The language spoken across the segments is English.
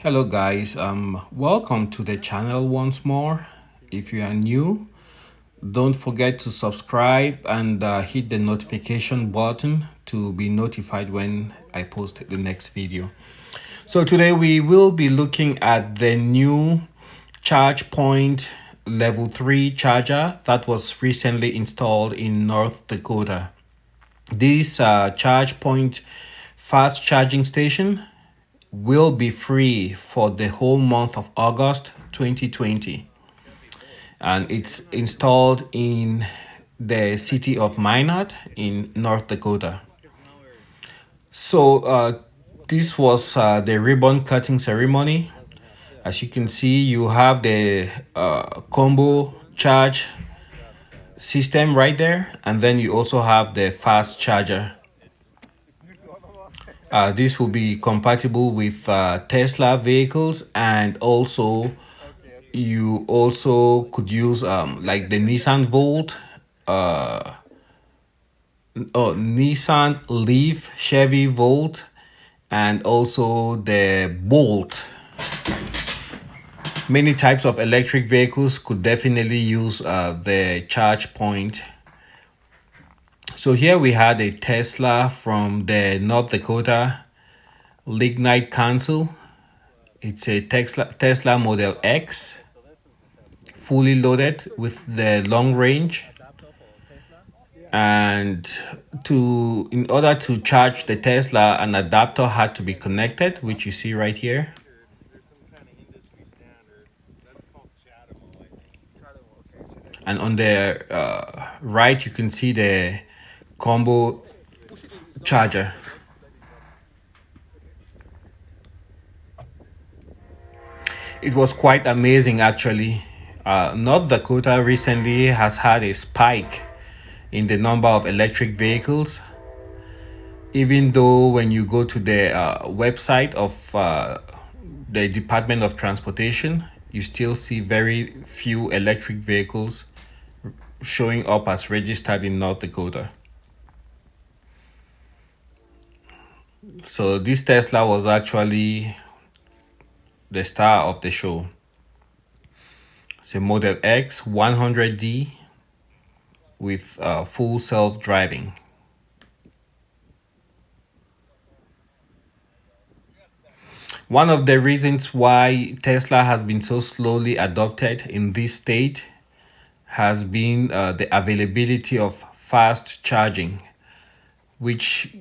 Hello guys, welcome to the channel once more. If you are new, don't forget to subscribe and hit the notification button to be notified when I post the next video. So today we will be looking at the new ChargePoint level 3 charger that was recently installed in North Dakota. This ChargePoint fast charging station will be free for the whole month of August 2020, and it's installed in the city of Minot in North Dakota. So this was the ribbon cutting ceremony. As you can see, you have the combo charge system right there, and then you also have the fast charger. This will be compatible with Tesla vehicles, and also you also could use like the Nissan Volt, Nissan Leaf, Chevy Volt, and also the Bolt. Many types of electric vehicles could definitely use the charge point. So here we had a Tesla from the North Dakota Lignite Council. It's a Tesla Model X, fully loaded with the long range. And in order to charge the Tesla, an adapter had to be connected, which you see right here. And on the right, you can see the combo charger. It was quite amazing, actually. North Dakota recently has had a spike in the number of electric vehicles, even though when you go to the website of the Department of Transportation, you still see very few electric vehicles showing up as registered in North Dakota. So this Tesla was actually the star of the show. It's a Model X 100D with full self-driving. One of the reasons why Tesla has been so slowly adopted in this state has been the availability of fast charging, which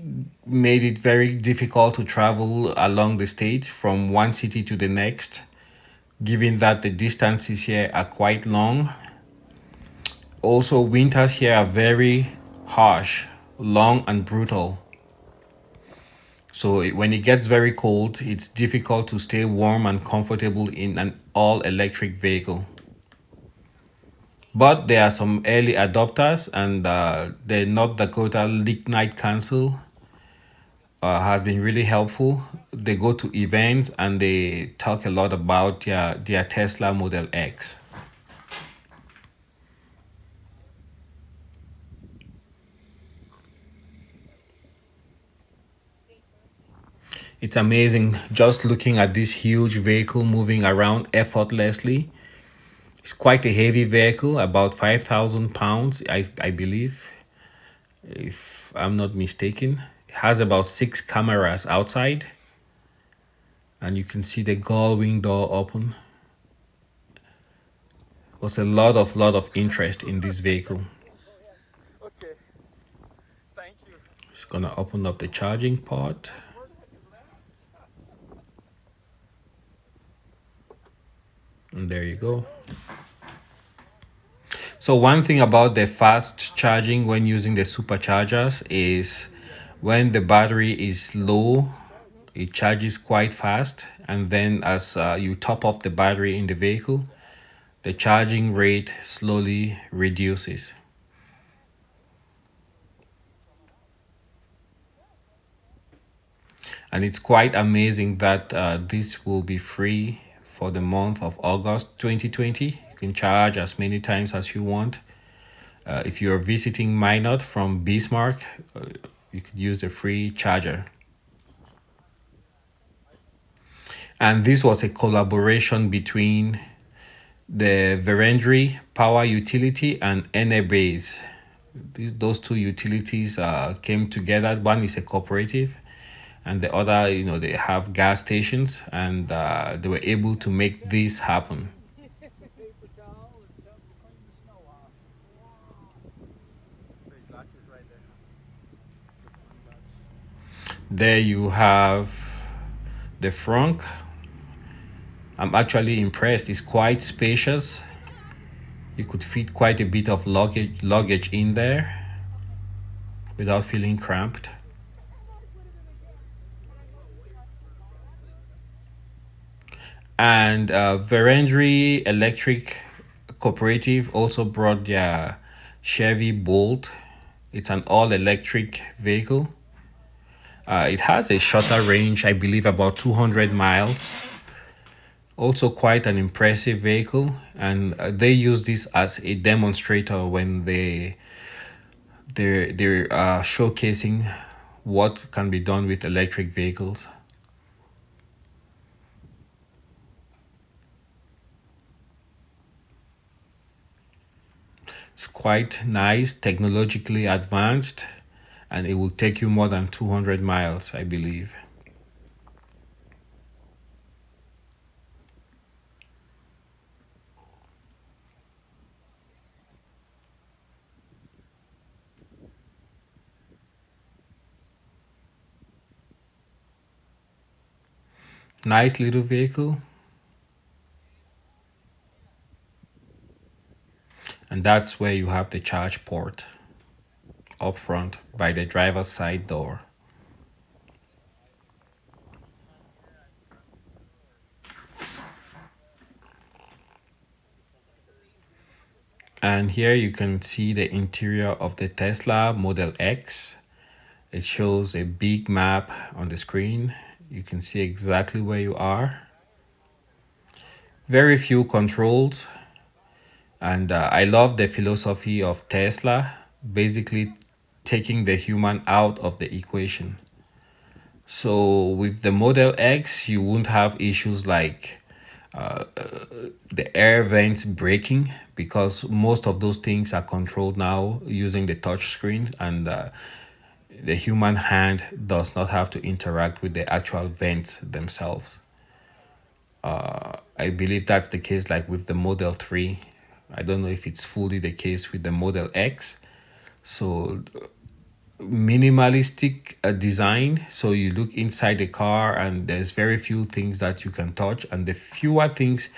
made it very difficult to travel along the state from one city to the next, given that the distances here are quite long. Also, winters here are very harsh, long, and brutal. So when it gets very cold, it's difficult to stay warm and comfortable in an all-electric vehicle. But there are some early adopters, and the North Dakota Lignite Council has been really helpful. They go to events and they talk a lot about their Tesla Model X. It's amazing just looking at this huge vehicle moving around effortlessly. It's quite a heavy vehicle, about 5,000 pounds, I believe, if I'm not mistaken. It has about 6 cameras outside, and you can see the gull wing door open. Was a lot of interest in this vehicle. Okay, thank you. Just gonna open up the charging port. And there you go. So one thing about the fast charging when using the superchargers is when the battery is low, it charges quite fast, and then as you top off the battery in the vehicle, the charging rate slowly reduces. And it's quite amazing that this will be free for the month of August 2020. You can charge as many times as you want. If you're visiting Minot from Bismarck, you could use the free charger. And this was a collaboration between the Verendry Power Utility and Enebase. Those two utilities came together. One is a cooperative, and the other, they have gas stations, and they were able to make this happen. Paper towel and something to clean the snow off. Big latches right there. There you have the front. I'm actually impressed. It's quite spacious. You could fit quite a bit of luggage in there without feeling cramped. And Verendry Electric Cooperative also brought their Chevy Bolt. It's an all-electric vehicle. It has a shorter range, I believe about 200 miles. Also quite an impressive vehicle, and they use this as a demonstrator when they're showcasing what can be done with electric vehicles. It's quite nice, technologically advanced, and it will take you more than 200 miles, I believe. Nice little vehicle. And that's where you have the charge port up front by the driver's side door. And here you can see the interior of the Tesla Model X. It shows a big map on the screen. You can see exactly where you are. Very few controls. And I love the philosophy of Tesla, basically taking the human out of the equation. So with the Model X, you won't have issues like the air vents breaking, because most of those things are controlled now using the touch screen, and the human hand does not have to interact with the actual vents themselves. I believe that's the case like with the Model 3. I don't know if it's fully the case with the Model X. So minimalistic design, so you look inside the car and there's very few things that you can touch, and the fewer things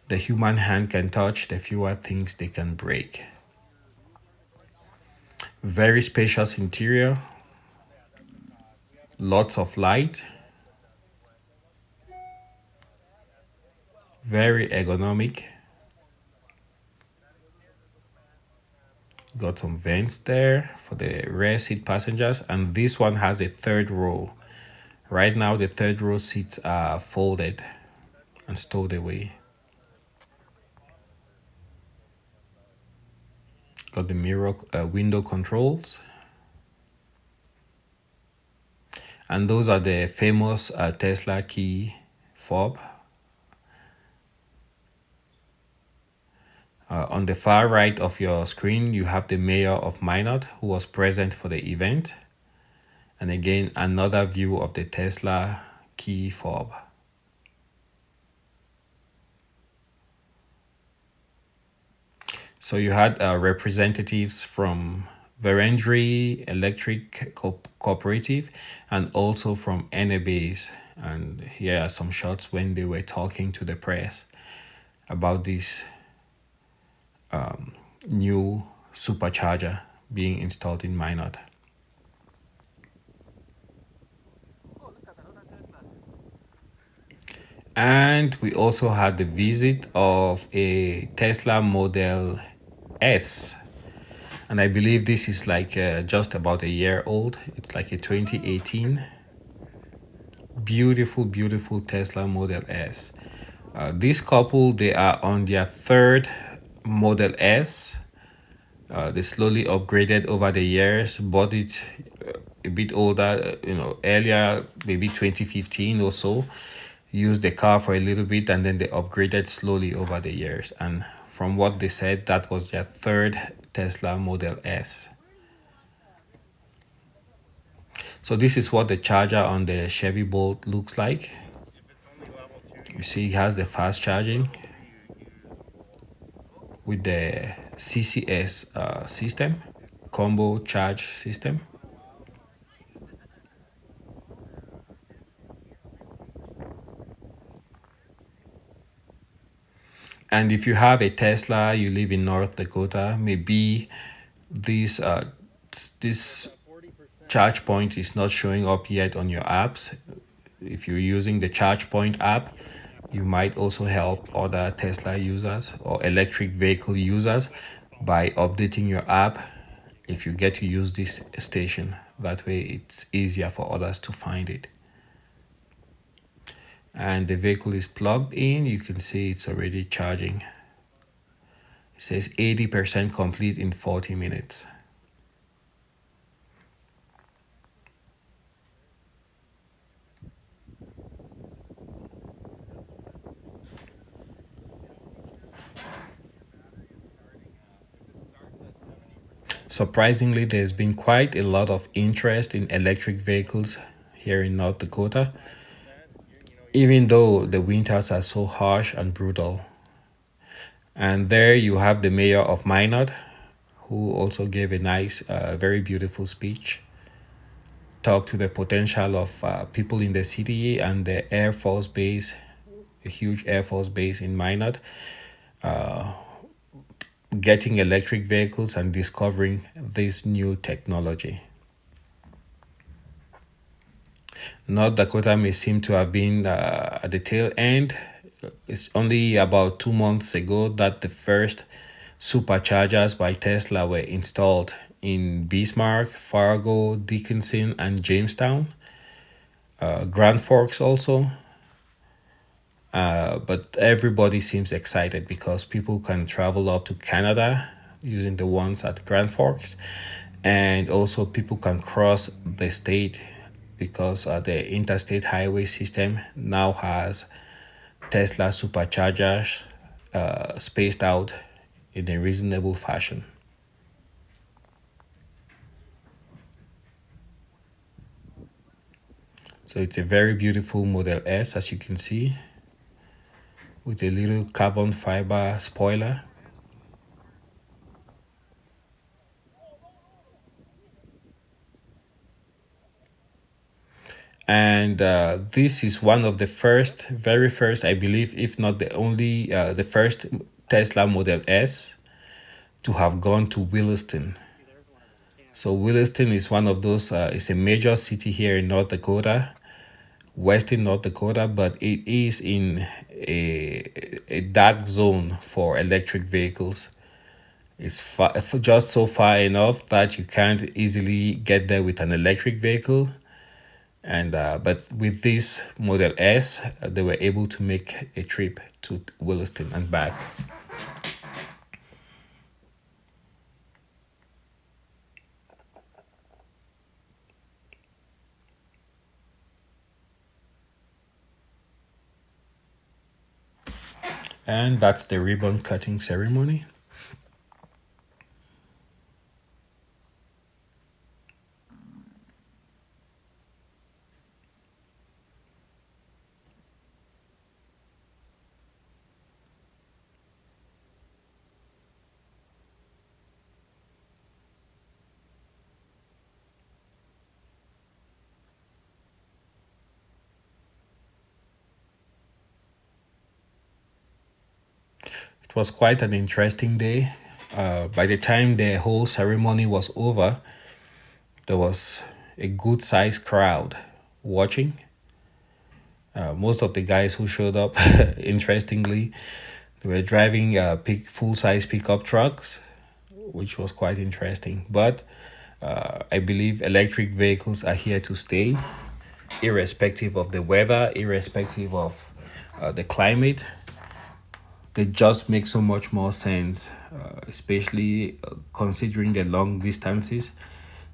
the human hand can touch, the fewer things they can break. Very spacious interior, lots of light, very ergonomic. Got some vents there for the rear seat passengers, and this one has a third row. Right now the third row seats are folded and stowed away. Got the mirror window controls, and those are the famous Tesla key fob. On the far right of your screen, you have the mayor of Minot, who was present for the event. And again, another view of the Tesla key fob. So you had representatives from Verendry Electric Cooperative and also from Enebase. And here are some shots when they were talking to the press about this new supercharger being installed in Minot. And we also had the visit of a Tesla Model S. And I believe this is like just about a year old. It's like a 2018. Beautiful, beautiful Tesla Model S. This couple, they are on their third Model S. They slowly upgraded over the years, bought it a bit older, earlier, maybe 2015 or so. used the car for a little bit, and then they upgraded slowly over the years. And from what they said, that was their third Tesla Model S. So this is what the charger on the Chevy Bolt looks like. You see it has the fast charging with the CCS system, combo charge system. And if you have a Tesla, you live in North Dakota, maybe this this charge point is not showing up yet on your apps. If you're using the ChargePoint app, you might also help other Tesla users or electric vehicle users by updating your app if you get to use this station. That way it's easier for others to find it. And the vehicle is plugged in. You can see it's already charging. It says 80% complete in 40 minutes. Surprisingly, there's been quite a lot of interest in electric vehicles here in North Dakota, even though the winters are so harsh and brutal. And there you have the mayor of Minot, who also gave a nice, very beautiful speech, talked to the potential of people in the city and the Air Force Base, a huge Air Force Base in Minot, getting electric vehicles and discovering this new technology. North Dakota may seem to have been at the tail end. It's only about 2 months ago that the first superchargers by Tesla were installed in Bismarck, Fargo, Dickinson, and Jamestown. Grand Forks also. But everybody seems excited because people can travel up to Canada using the ones at Grand Forks, and also people can cross the state because the interstate highway system now has Tesla superchargers spaced out in a reasonable fashion. So it's a very beautiful Model S, as you can see, with a little carbon fiber spoiler. And this is one of the first, very first, I believe, if not the only, the first Tesla Model S to have gone to Williston. So Williston is one of those, it's a major city here in North Dakota, western North Dakota, but it is in a dark zone for electric vehicles. It's just so far enough that you can't easily get there with an electric vehicle. And but with this Model S, they were able to make a trip to Williston and back. And that's the ribbon cutting ceremony. It was quite an interesting day. By the time the whole ceremony was over, there was a good sized crowd watching. Most of the guys who showed up, interestingly, they were driving full size pickup trucks, which was quite interesting. But I believe electric vehicles are here to stay, irrespective of the weather, irrespective of the climate. They just make so much more sense, especially considering the long distances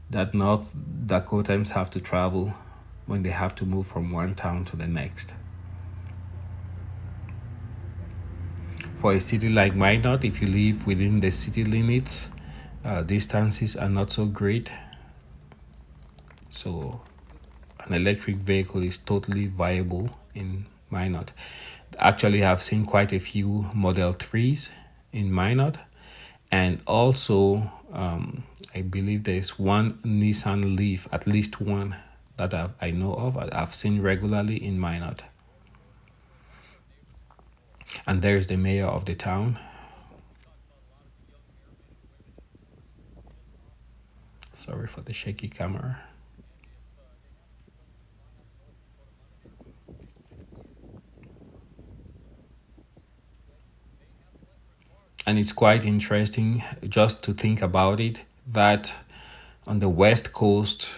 that North Dakotans have to travel when they have to move from one town to the next. for a city like Minot. If you live within the city limits, distances are not so great, so an electric vehicle is totally viable in Minot. Actually, I've seen quite a few Model 3s in Minot, and also I believe there's one Nissan Leaf, at least one that I know of, I've seen regularly in Minot. And there's the mayor of the town. Sorry for the shaky camera. And it's quite interesting just to think about it, that on the West Coast,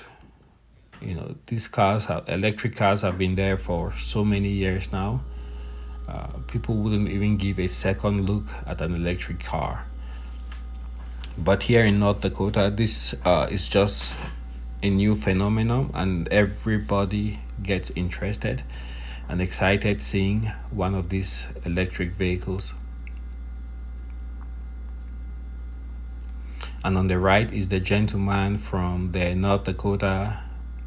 these electric cars have been there for so many years now. People wouldn't even give a second look at an electric car. But here in North Dakota, this is just a new phenomenon, and everybody gets interested and excited seeing one of these electric vehicles. And on the right is the gentleman from the North Dakota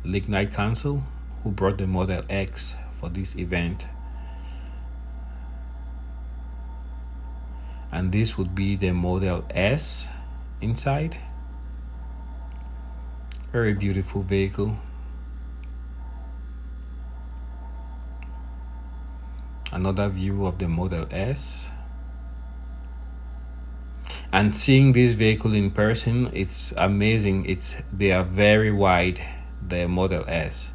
Lignite Council who brought the Model X for this event. And this would be the Model S inside. Very beautiful vehicle. Another view of the Model S. And seeing this vehicle in person, it's amazing. They are very wide, the Model S.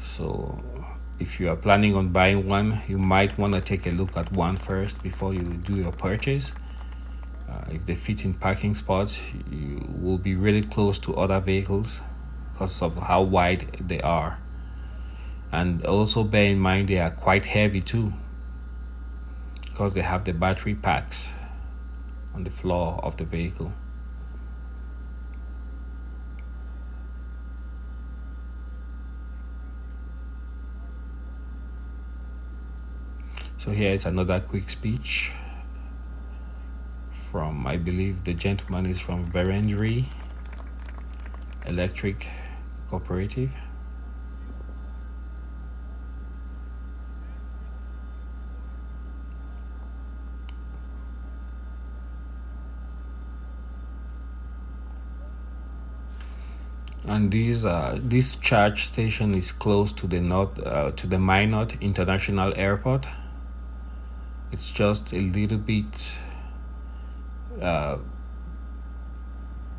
So if you are planning on buying one, you might want to take a look at one first before you do your purchase. If they fit in parking spots, you will be really close to other vehicles because of how wide they are. And also bear in mind they are quite heavy too, because they have the battery packs on the floor of the vehicle. So here is another quick speech from, I believe the gentleman is from Verendry Electric Cooperative. And this charge station is close to the Minot International Airport. It's just a little bit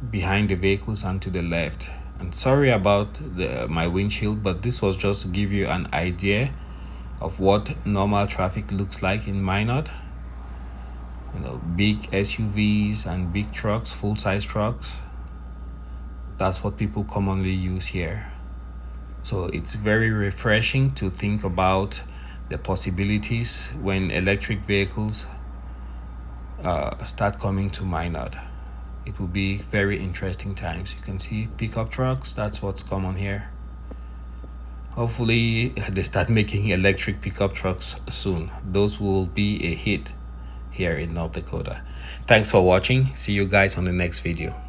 behind the vehicles and to the left. And sorry about my windshield, but this was just to give you an idea of what normal traffic looks like in Minot. Big SUVs and big trucks, full-size trucks. That's what people commonly use here. So it's very refreshing to think about the possibilities when electric vehicles start coming to Minot. It will be very interesting times. You can see pickup trucks, that's what's common here. Hopefully they start making electric pickup trucks soon. Those will be a hit here in North Dakota. Thanks for watching. See you guys on the next video.